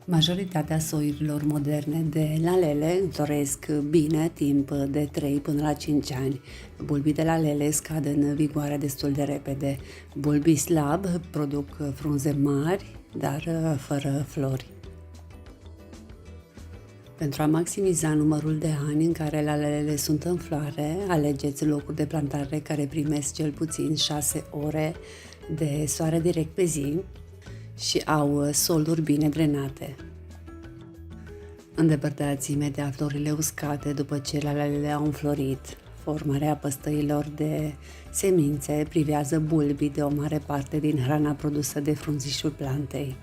Majoritatea soiurilor moderne de lalele înfloresc bine timp de 3 până la 5 ani. Bulbii de lalele scad în vigoare destul de repede. Bulbii slab produc frunze mari, dar fără flori. Pentru a maximiza numărul de ani în care lalele sunt în floare, alegeți locuri de plantare care primesc cel puțin 6 ore de soare direct pe zi și au soluri bine drenate. Îndepărtați imediat florile uscate după ce lalele au înflorit. Formarea păstăilor de semințe privează bulbii de o mare parte din hrana produsă de frunzișul plantei.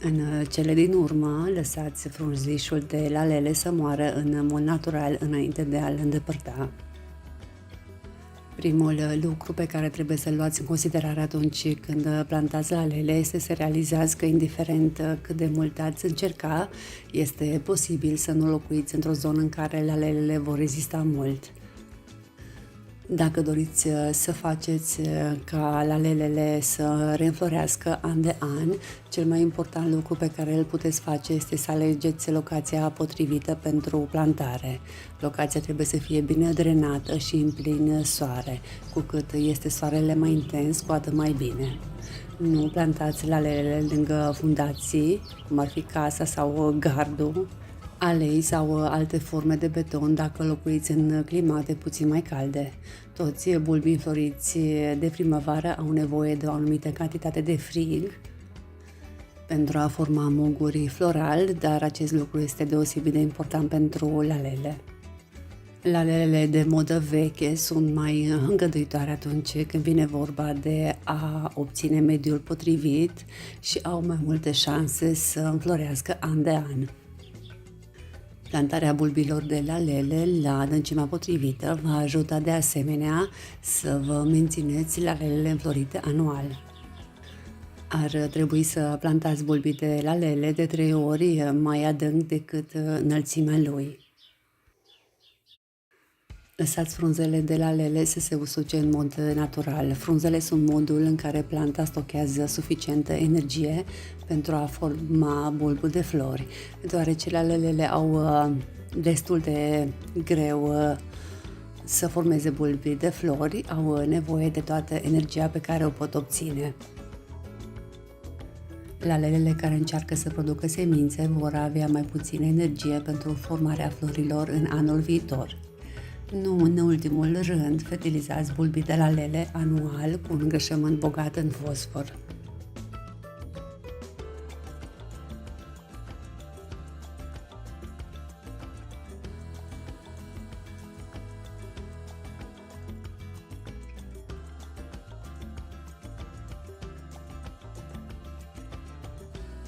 În cele din urmă, lăsați frunzișul de lalele să moară în mod natural înainte de a-l îndepărta. Primul lucru pe care trebuie să-l luați în considerare atunci când plantați lalele este să realizați că, indiferent cât de mult ați încerca, este posibil să nu locuiți într-o zonă în care lalele vor rezista mult. Dacă doriți să faceți ca lalelele să reînflorească an de an, cel mai important lucru pe care îl puteți face este să alegeți locația potrivită pentru plantare. Locația trebuie să fie bine drenată și în plin soare. Cu cât este soarele mai intens, cu atât mai bine. Nu plantați lalelele lângă fundații, cum ar fi casa sau gardul, alei sau alte forme de beton dacă locuiți în climate puțin mai calde. Toți bulbii înfloriți de primăvară au nevoie de o anumită cantitate de frig pentru a forma muguri floral, dar acest lucru este deosebit de important pentru lalele. Lalele de modă veche sunt mai îngăduitoare atunci când vine vorba de a obține mediul potrivit și au mai multe șanse să înflorească an de an. Plantarea bulbilor de lalele la adâncimea potrivită va ajuta de asemenea să vă mențineți lalelele înflorite anual. Ar trebui să plantați bulbii de lalele de 3 ori mai adânc decât înălțimea lui. Lăsați frunzele de lalele să se usuce în mod natural. Frunzele sunt modul în care planta stochează suficientă energie pentru a forma bulbul de flori. Deoarece lalelele au destul de greu să formeze bulbii de flori, au nevoie de toată energia pe care o pot obține. Lalelele care încearcă să producă semințe vor avea mai puțină energie pentru formarea florilor în anul viitor. Nu în ultimul rând, fertilizați bulbii de lalele anual cu un îngrășământ bogat în fosfor.